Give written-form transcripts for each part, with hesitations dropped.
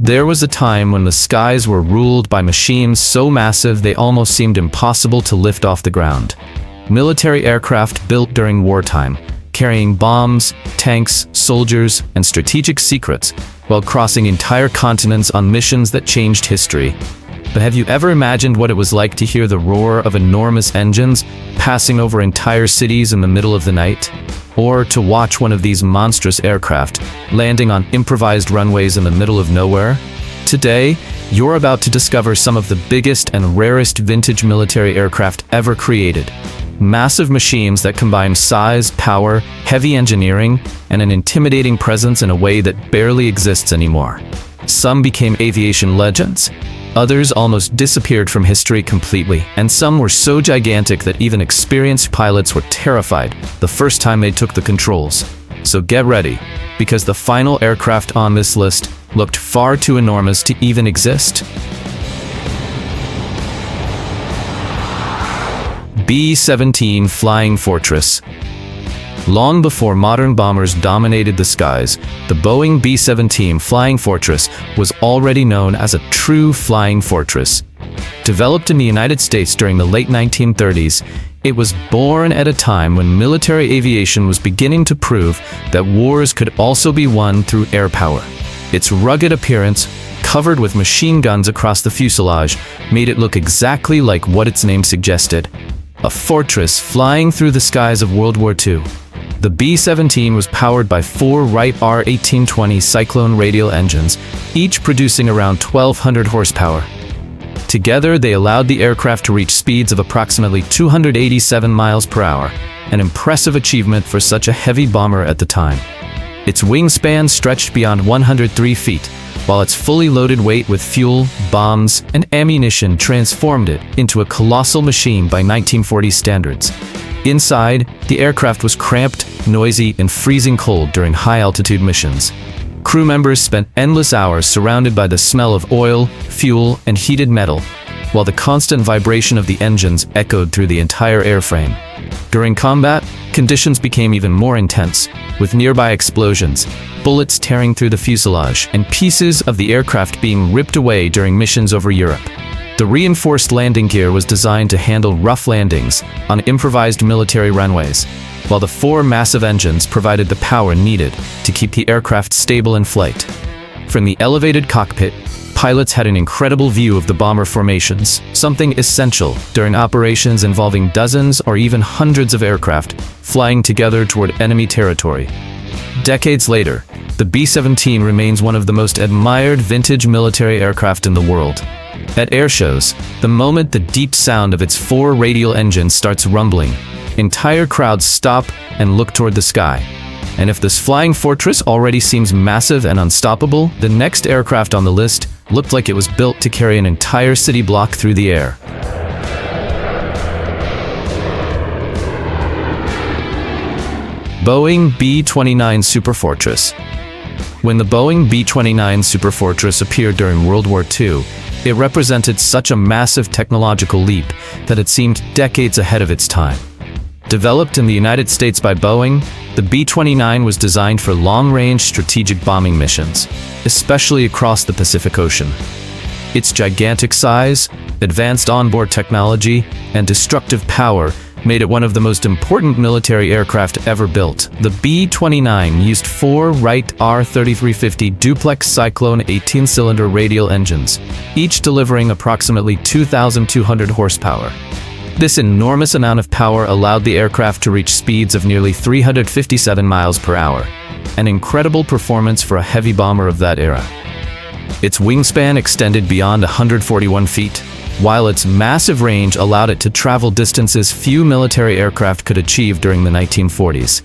There was a time when the skies were ruled by machines so massive they almost seemed impossible to lift off the ground. Military aircraft built during wartime, carrying bombs, tanks, soldiers, and strategic secrets, while crossing entire continents on missions that changed history. But have you ever imagined what it was like to hear the roar of enormous engines passing over entire cities in the middle of the night? Or to watch one of these monstrous aircraft landing on improvised runways in the middle of nowhere? Today, you're about to discover some of the biggest and rarest vintage military aircraft ever created. Massive machines that combine size, power, heavy engineering, and an intimidating presence in a way that barely exists anymore. Some became aviation legends. Others almost disappeared from history completely, and some were so gigantic that even experienced pilots were terrified the first time they took the controls. So get ready, because the final aircraft on this list looked far too enormous to even exist. B-17 Flying Fortress. Long before modern bombers dominated the skies, the Boeing B-17 Flying Fortress was already known as a true flying fortress. Developed in the United States during the late 1930s, it was born at a time when military aviation was beginning to prove that wars could also be won through air power. Its rugged appearance, covered with machine guns across the fuselage, made it look exactly like what its name suggested: a fortress flying through the skies of World War II. The B-17 was powered by 4 Wright R-1820 Cyclone radial engines, each producing around 1,200 horsepower. Together, they allowed the aircraft to reach speeds of approximately 287 miles per hour, an impressive achievement for such a heavy bomber at the time. Its wingspan stretched beyond 103 feet, while its fully loaded weight with fuel, bombs, and ammunition transformed it into a colossal machine by 1940 standards. Inside, the aircraft was cramped, noisy, and freezing cold during high-altitude missions. Crew members spent endless hours surrounded by the smell of oil, fuel, and heated metal, while the constant vibration of the engines echoed through the entire airframe. During combat, conditions became even more intense, with nearby explosions, bullets tearing through the fuselage, and pieces of the aircraft being ripped away during missions over Europe. The reinforced landing gear was designed to handle rough landings on improvised military runways, while the 4 massive engines provided the power needed to keep the aircraft stable in flight. From the elevated cockpit, pilots had an incredible view of the bomber formations, something essential during operations involving dozens or even hundreds of aircraft flying together toward enemy territory. Decades later, the B-17 remains one of the most admired vintage military aircraft in the world. At air shows, the moment the deep sound of its 4 radial engines starts rumbling, entire crowds stop and look toward the sky. And if this flying fortress already seems massive and unstoppable, the next aircraft on the list looked like it was built to carry an entire city block through the air. Boeing B-29 Superfortress. When the Boeing B-29 Superfortress appeared during World War II, it represented such a massive technological leap that it seemed decades ahead of its time. Developed in the United States by Boeing, the B-29 was designed for long-range strategic bombing missions, especially across the Pacific Ocean. Its gigantic size, advanced onboard technology, and destructive power made it one of the most important military aircraft ever built. The B-29 used 4 Wright R-3350 duplex Cyclone 18-cylinder radial engines, each delivering approximately 2,200 horsepower. This enormous amount of power allowed the aircraft to reach speeds of nearly 357 miles per hour, an incredible performance for a heavy bomber of that era. Its wingspan extended beyond 141 feet, while its massive range allowed it to travel distances few military aircraft could achieve during the 1940s.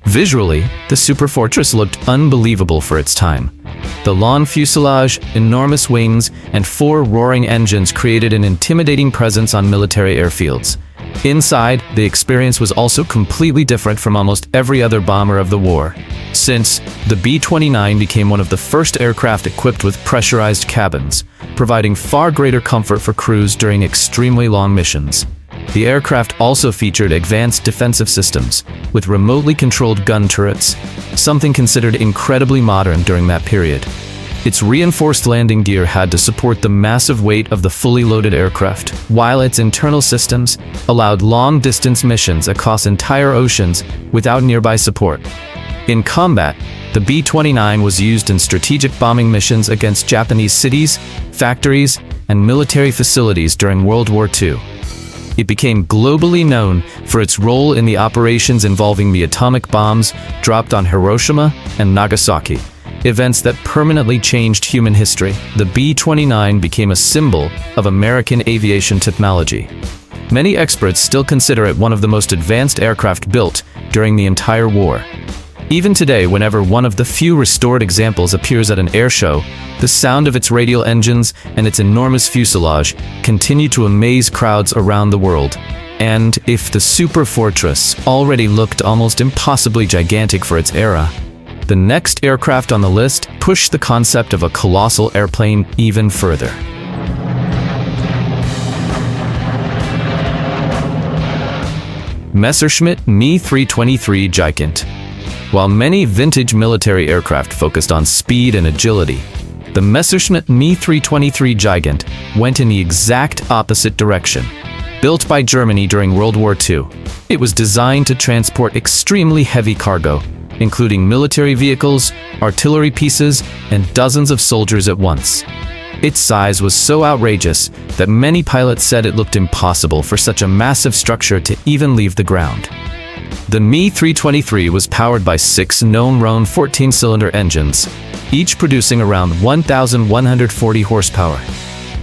Visually, the Superfortress looked unbelievable for its time. The long fuselage, enormous wings, and 4 roaring engines created an intimidating presence on military airfields. Inside, the experience was also completely different from almost every other bomber of the war, since the B-29 became one of the first aircraft equipped with pressurized cabins, providing far greater comfort for crews during extremely long missions. The aircraft also featured advanced defensive systems, with remotely controlled gun turrets, something considered incredibly modern during that period. Its reinforced landing gear had to support the massive weight of the fully loaded aircraft, while its internal systems allowed long-distance missions across entire oceans without nearby support. In combat, the B-29 was used in strategic bombing missions against Japanese cities, factories, and military facilities during World War II. It became globally known for its role in the operations involving the atomic bombs dropped on Hiroshima and Nagasaki, events that permanently changed human history. The B-29 became a symbol of American aviation technology. Many experts still consider it one of the most advanced aircraft built during the entire war. Even today, whenever one of the few restored examples appears at an air show, the sound of its radial engines and its enormous fuselage continue to amaze crowds around the world. And if the Superfortress already looked almost impossibly gigantic for its era, the next aircraft on the list pushed the concept of a colossal airplane even further. Messerschmitt Me 323 Gigant. While many vintage military aircraft focused on speed and agility, the Messerschmitt Me 323 Gigant went in the exact opposite direction. Built by Germany during World War II, it was designed to transport extremely heavy cargo, including military vehicles, artillery pieces, and dozens of soldiers at once. Its size was so outrageous that many pilots said it looked impossible for such a massive structure to even leave the ground. The Me 323 was powered by 6 known-run 14-cylinder engines, each producing around 1,140 horsepower.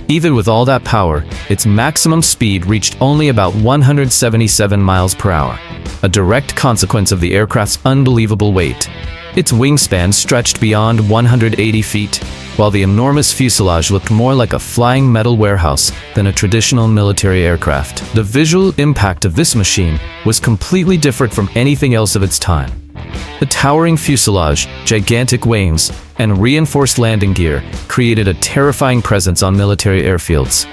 Even with all that power, its maximum speed reached only about 177 miles per hour, a direct consequence of the aircraft's unbelievable weight. Its wingspan stretched beyond 180 feet, while the enormous fuselage looked more like a flying metal warehouse than a traditional military aircraft. The visual impact of this machine was completely different from anything else of its time. The towering fuselage, gigantic wings, and reinforced landing gear created a terrifying presence on military airfields.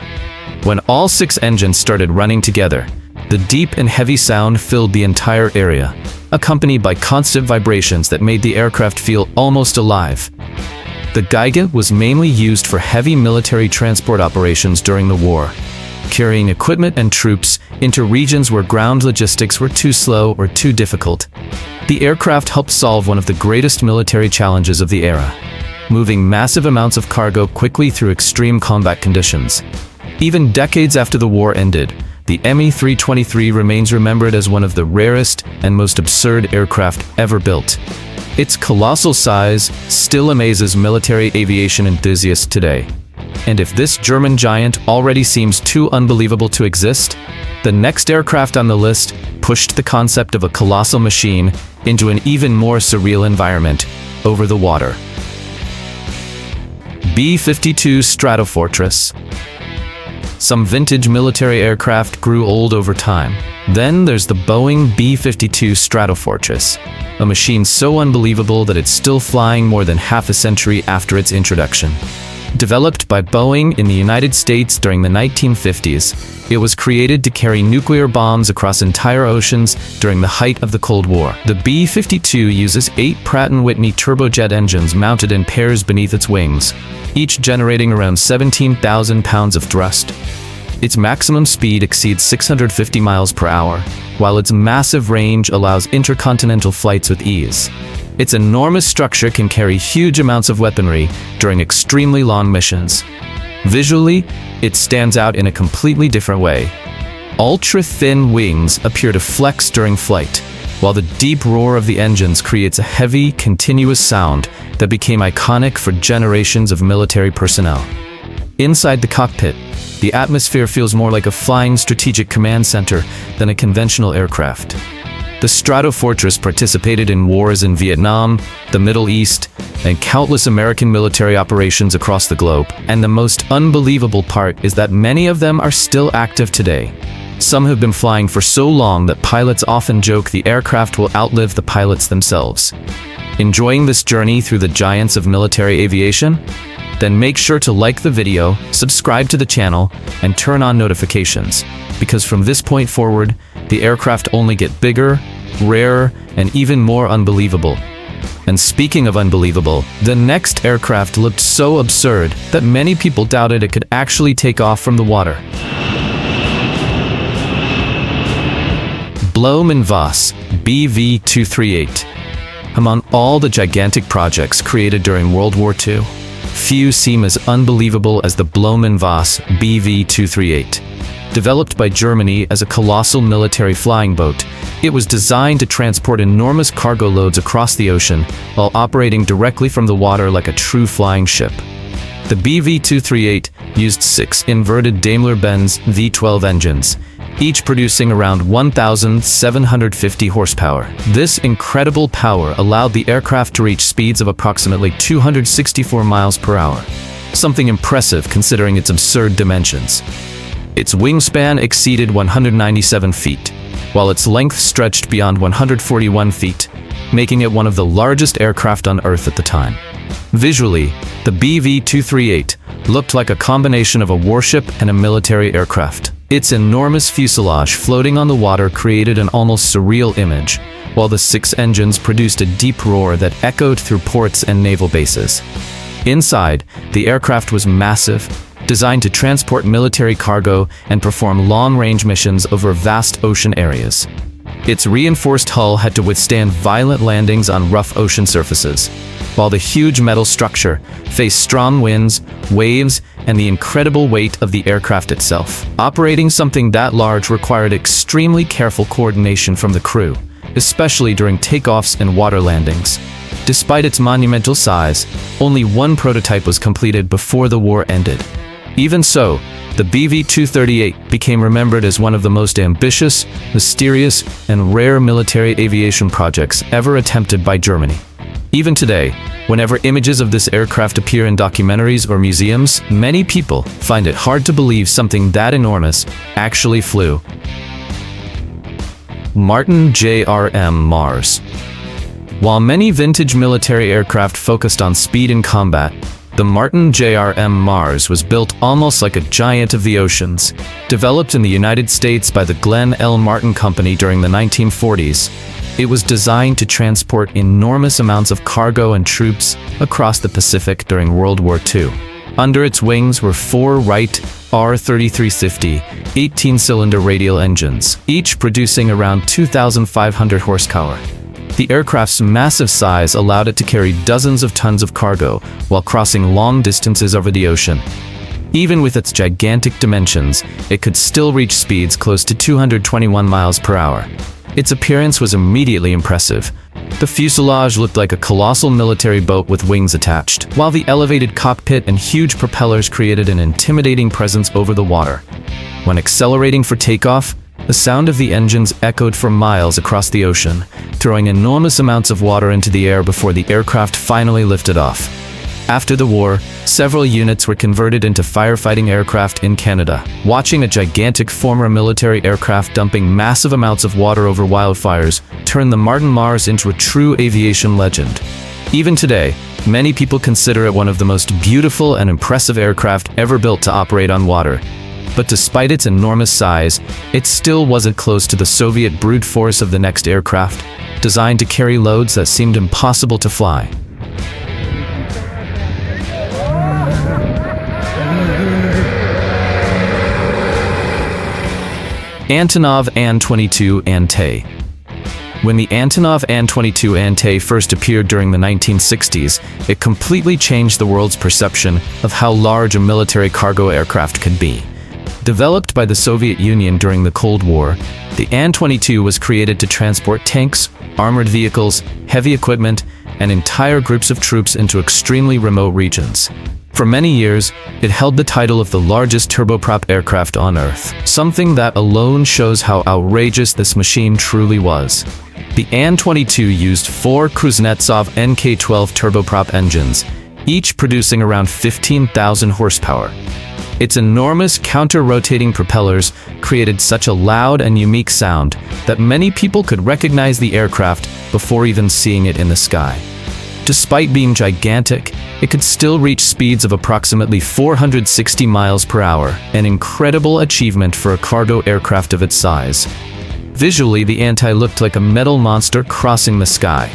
When all 6 engines started running together, the deep and heavy sound filled the entire area, accompanied by constant vibrations that made the aircraft feel almost alive. The Gigant was mainly used for heavy military transport operations during the war, carrying equipment and troops into regions where ground logistics were too slow or too difficult. The aircraft helped solve one of the greatest military challenges of the era, moving massive amounts of cargo quickly through extreme combat conditions. Even decades after the war ended, the Me 323 remains remembered as one of the rarest and most absurd aircraft ever built. Its colossal size still amazes military aviation enthusiasts today. And if this German giant already seems too unbelievable to exist, the next aircraft on the list pushed the concept of a colossal machine into an even more surreal environment over the water. B-52 Stratofortress. Some vintage military aircraft grew old over time. Then there's the Boeing B-52 Stratofortress, a machine so unbelievable that it's still flying more than half a century after its introduction. Developed by Boeing in the United States during the 1950s, it was created to carry nuclear bombs across entire oceans during the height of the Cold War. The B-52 uses 8 Pratt & Whitney turbojet engines mounted in pairs beneath its wings, each generating around 17,000 pounds of thrust. Its maximum speed exceeds 650 miles per hour, while its massive range allows intercontinental flights with ease. Its enormous structure can carry huge amounts of weaponry during extremely long missions. Visually, it stands out in a completely different way. Ultra-thin wings appear to flex during flight, while the deep roar of the engines creates a heavy, continuous sound that became iconic for generations of military personnel. Inside the cockpit, the atmosphere feels more like a flying strategic command center than a conventional aircraft. The Stratofortress participated in wars in Vietnam, the Middle East, and countless American military operations across the globe. And the most unbelievable part is that many of them are still active today. Some have been flying for so long that pilots often joke the aircraft will outlive the pilots themselves. Enjoying this journey through the giants of military aviation? Then make sure to like the video, subscribe to the channel, and turn on notifications, because from this point forward, the aircraft only get bigger, rarer, and even more unbelievable. And speaking of unbelievable, the next aircraft looked so absurd that many people doubted it could actually take off from the water. Blohm Voss BV 238. Among all the gigantic projects created during World War II, few seem as unbelievable as the Blohm Voss BV 238. Developed by Germany as a colossal military flying boat, it was designed to transport enormous cargo loads across the ocean while operating directly from the water like a true flying ship. The BV 238 used 6 inverted Daimler-Benz V12 engines, each producing around 1,750 horsepower. This incredible power allowed the aircraft to reach speeds of approximately 264 miles per hour, something impressive considering its absurd dimensions. Its wingspan exceeded 197 feet, while its length stretched beyond 141 feet, making it one of the largest aircraft on Earth at the time. Visually, the BV 238 looked like a combination of a warship and a military aircraft. Its enormous fuselage floating on the water created an almost surreal image, while the 6 engines produced a deep roar that echoed through ports and naval bases. Inside, the aircraft was massive, designed to transport military cargo and perform long-range missions over vast ocean areas. Its reinforced hull had to withstand violent landings on rough ocean surfaces, while the huge metal structure faced strong winds, waves, and the incredible weight of the aircraft itself. Operating something that large required extremely careful coordination from the crew, especially during takeoffs and water landings. Despite its monumental size, only one prototype was completed before the war ended. Even so, the BV 238 became remembered as one of the most ambitious, mysterious, and rare military aviation projects ever attempted by Germany. Even today, whenever images of this aircraft appear in documentaries or museums, many people find it hard to believe something that enormous actually flew. Martin JRM Mars. While many vintage military aircraft focused on speed in combat, the Martin JRM Mars was built almost like a giant of the oceans. Developed in the United States by the Glenn L. Martin Company during the 1940s, it was designed to transport enormous amounts of cargo and troops across the Pacific during World War II. Under its wings were 4 Wright R3350 18-cylinder radial engines, each producing around 2,500 horsepower. The aircraft's massive size allowed it to carry dozens of tons of cargo while crossing long distances over the ocean. Even with its gigantic dimensions, it could still reach speeds close to 221 miles per hour. Its appearance was immediately impressive. The fuselage looked like a colossal military boat with wings attached, while the elevated cockpit and huge propellers created an intimidating presence over the water. When accelerating for takeoff, the sound of the engines echoed for miles across the ocean, throwing enormous amounts of water into the air before the aircraft finally lifted off. After the war, several units were converted into firefighting aircraft in Canada. Watching a gigantic former military aircraft dumping massive amounts of water over wildfires turned the Martin Mars into a true aviation legend. Even today, many people consider it one of the most beautiful and impressive aircraft ever built to operate on water. But despite its enormous size, it still wasn't close to the Soviet brute force of the next aircraft, designed to carry loads that seemed impossible to fly. Antonov An-124 Antei. When the Antonov An-124 Antei first appeared during the 1960s, it completely changed the world's perception of how large a military cargo aircraft could be. Developed by the Soviet Union during the Cold War, the An-124 was created to transport tanks, armored vehicles, heavy equipment, and entire groups of troops into extremely remote regions. For many years, it held the title of the largest turboprop aircraft on Earth, something that alone shows how outrageous this machine truly was. The An-124 used 4 Kuznetsov NK-12 turboprop engines, each producing around 15,000 horsepower. Its enormous counter-rotating propellers created such a loud and unique sound that many people could recognize the aircraft before even seeing it in the sky. Despite being gigantic, it could still reach speeds of approximately 460 miles per hour, an incredible achievement for a cargo aircraft of its size. Visually, the Antei looked like a metal monster crossing the sky.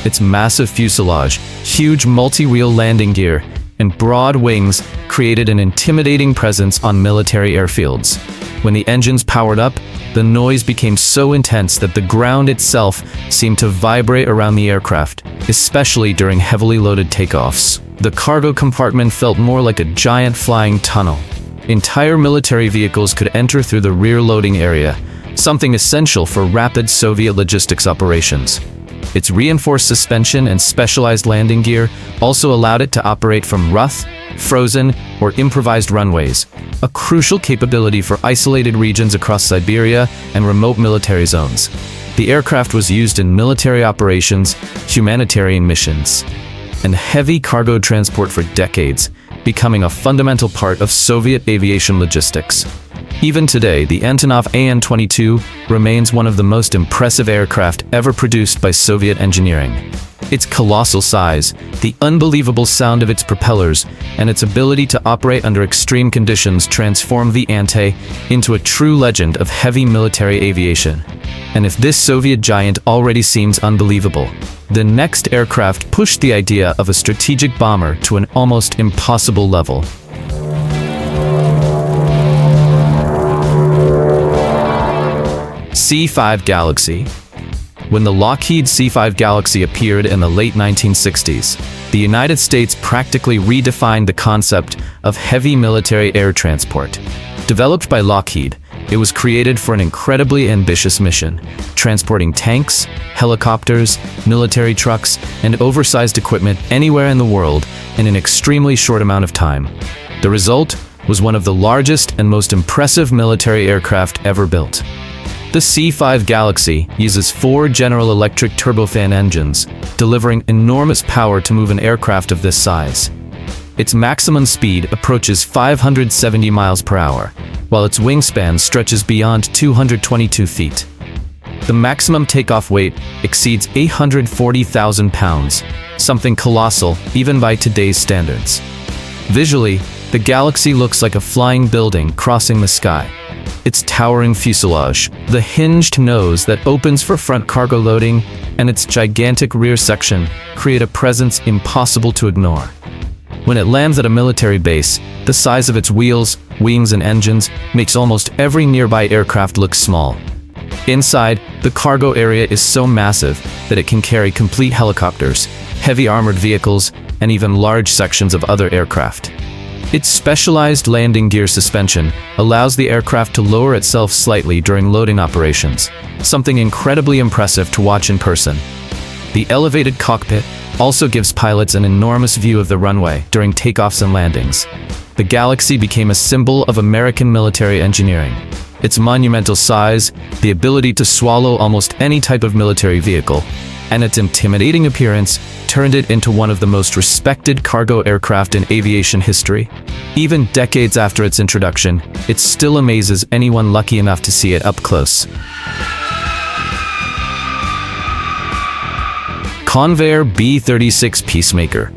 Its massive fuselage, huge multi-reel landing gear, and broad wings created an intimidating presence on military airfields. When the engines powered up, the noise became so intense that the ground itself seemed to vibrate around the aircraft, especially during heavily loaded takeoffs. The cargo compartment felt more like a giant flying tunnel. Entire military vehicles could enter through the rear loading area, something essential for rapid Soviet logistics operations. Its reinforced suspension and specialized landing gear also allowed it to operate from rough, frozen, or improvised runways, a crucial capability for isolated regions across Siberia and remote military zones. The aircraft was used in military operations, humanitarian missions, and heavy cargo transport for decades, becoming a fundamental part of Soviet aviation logistics. Even today, the Antonov An-124 remains one of the most impressive aircraft ever produced by Soviet engineering. Its colossal size, the unbelievable sound of its propellers, and its ability to operate under extreme conditions transformed the Antei into a true legend of heavy military aviation. And if this Soviet giant already seems unbelievable, the next aircraft pushed the idea of a strategic bomber to an almost impossible level. C-5 Galaxy. When the Lockheed C-5 Galaxy appeared in the late 1960s, the United States practically redefined the concept of heavy military air transport. Developed by Lockheed, it was created for an incredibly ambitious mission, transporting tanks, helicopters, military trucks, and oversized equipment anywhere in the world in an extremely short amount of time. The result was one of the largest and most impressive military aircraft ever built. The C-5 Galaxy uses 4 General Electric turbofan engines, delivering enormous power to move an aircraft of this size. Its maximum speed approaches 570 miles per hour, while its wingspan stretches beyond 222 feet. The maximum takeoff weight exceeds 840,000 pounds, something colossal even by today's standards. Visually, the Galaxy looks like a flying building crossing the sky. Its towering fuselage, the hinged nose that opens for front cargo loading, and its gigantic rear section create a presence impossible to ignore. When it lands at a military base, the size of its wheels, wings, and engines makes almost every nearby aircraft look small. Inside, the cargo area is so massive that it can carry complete helicopters, heavy armored vehicles, and even large sections of other aircraft. Its specialized landing gear suspension allows the aircraft to lower itself slightly during loading operations, something incredibly impressive to watch in person. The elevated cockpit also gives pilots an enormous view of the runway during takeoffs and landings. The Galaxy became a symbol of American military engineering. Its monumental size, the ability to swallow almost any type of military vehicle, and its intimidating appearance turned it into one of the most respected cargo aircraft in aviation history. Even decades after its introduction, it still amazes anyone lucky enough to see it up close. Convair B-36 Peacemaker.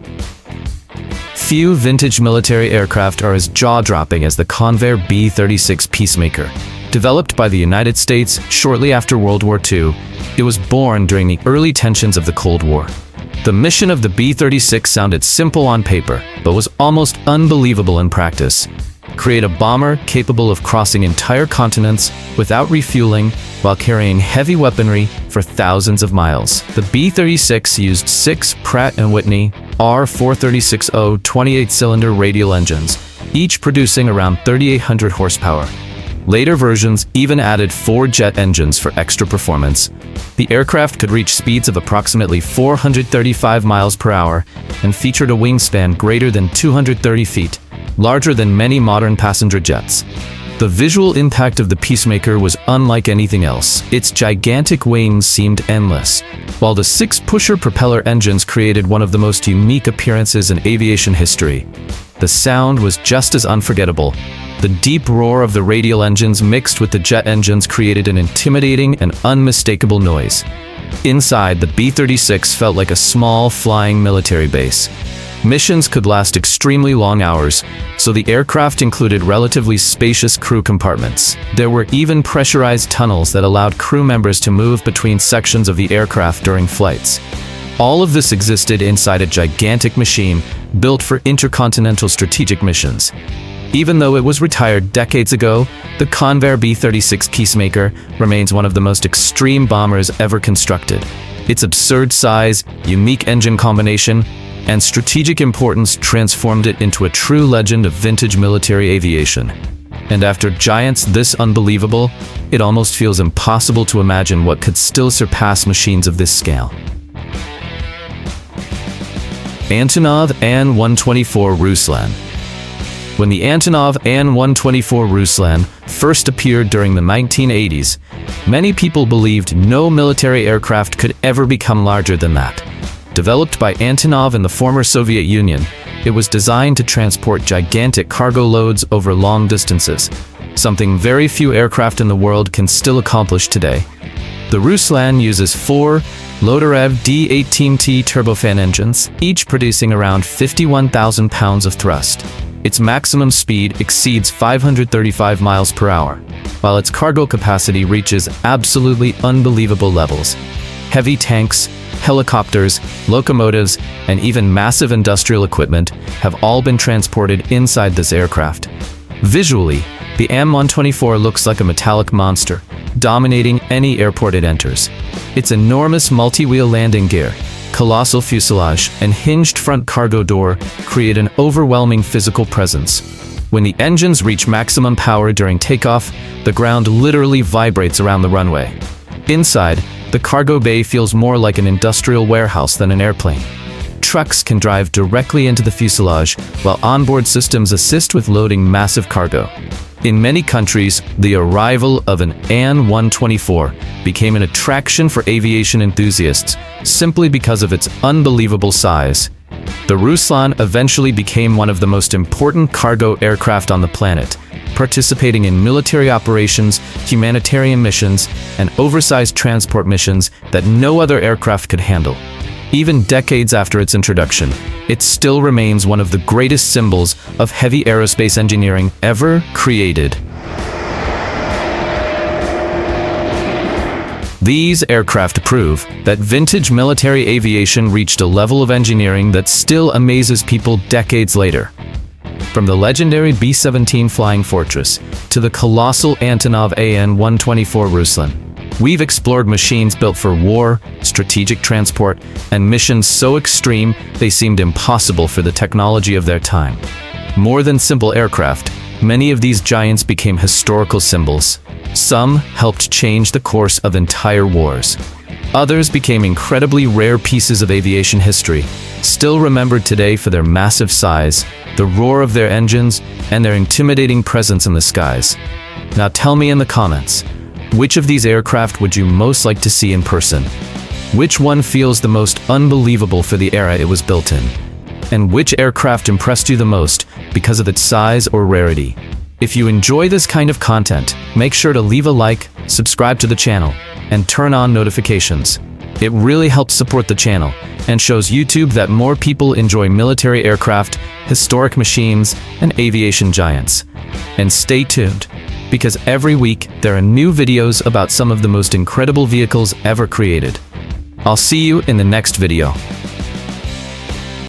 Few vintage military aircraft are as jaw-dropping as the Convair B-36 Peacemaker. Developed by the United States shortly after World War II, it was born during the early tensions of the Cold War. The mission of the B-36 sounded simple on paper, but was almost unbelievable in practice. Create a bomber capable of crossing entire continents without refueling while carrying heavy weaponry for thousands of miles. The B-36 used 6 Pratt & Whitney R436O 28-cylinder radial engines, each producing around 3,800 horsepower. Later versions even added 4 jet engines for extra performance. The aircraft could reach speeds of approximately 435 miles per hour and featured a wingspan greater than 230 feet, larger than many modern passenger jets. The visual impact of the Peacemaker was unlike anything else. Its gigantic wings seemed endless, while the 6 pusher propeller engines created one of the most unique appearances in aviation history. The sound was just as unforgettable. The deep roar of the radial engines mixed with the jet engines created an intimidating and unmistakable noise. Inside, the B-36 felt like a small, flying military base. Missions could last extremely long hours, so the aircraft included relatively spacious crew compartments. There were even pressurized tunnels that allowed crew members to move between sections of the aircraft during flights. All of this existed inside a gigantic machine built for intercontinental strategic missions. Even though it was retired decades ago, the Convair B-36 Peacemaker remains one of the most extreme bombers ever constructed. Its absurd size, unique engine combination, and strategic importance transformed it into a true legend of vintage military aviation. And after giants this unbelievable, it almost feels impossible to imagine what could still surpass machines of this scale. Antonov An-124 Ruslan. When the Antonov An-124 Ruslan first appeared during the 1980s, many people believed no military aircraft could ever become larger than that. Developed by Antonov in the former Soviet Union, it was designed to transport gigantic cargo loads over long distances, something very few aircraft in the world can still accomplish today. The Ruslan uses 4 Lotarev D-18T turbofan engines, each producing around 51,000 pounds of thrust. Its maximum speed exceeds 535 miles per hour, while its cargo capacity reaches absolutely unbelievable levels. Heavy tanks, helicopters, locomotives, and even massive industrial equipment have all been transported inside this aircraft. Visually, the An-124 looks like a metallic monster, dominating any airport it enters. Its enormous multi-wheel landing gear, colossal fuselage, and hinged front cargo door create an overwhelming physical presence. When the engines reach maximum power during takeoff, the ground literally vibrates around the runway. Inside, the cargo bay feels more like an industrial warehouse than an airplane. Trucks can drive directly into the fuselage, while onboard systems assist with loading massive cargo. In many countries, the arrival of an An-124 became an attraction for aviation enthusiasts simply because of its unbelievable size. The Ruslan eventually became one of the most important cargo aircraft on the planet, participating in military operations, humanitarian missions, and oversized transport missions that no other aircraft could handle. Even decades after its introduction, it still remains one of the greatest symbols of heavy aerospace engineering ever created. These aircraft prove that vintage military aviation reached a level of engineering that still amazes people decades later. From the legendary B-17 Flying Fortress to the colossal Antonov An-124 Ruslan, we've explored machines built for war, strategic transport, and missions so extreme they seemed impossible for the technology of their time. More than simple aircraft, many of these giants became historical symbols. Some helped change the course of entire wars. Others became incredibly rare pieces of aviation history, still remembered today for their massive size, the roar of their engines, and their intimidating presence in the skies. Now tell me in the comments, which of these aircraft would you most like to see in person? Which one feels the most unbelievable for the era it was built in? And which aircraft impressed you the most because of its size or rarity? If you enjoy this kind of content, make sure to leave a like, subscribe to the channel, and turn on notifications. It really helps support the channel and shows YouTube that more people enjoy military aircraft, historic machines, and aviation giants. And stay tuned, because every week there are new videos about some of the most incredible vehicles ever created. I'll see you in the next video.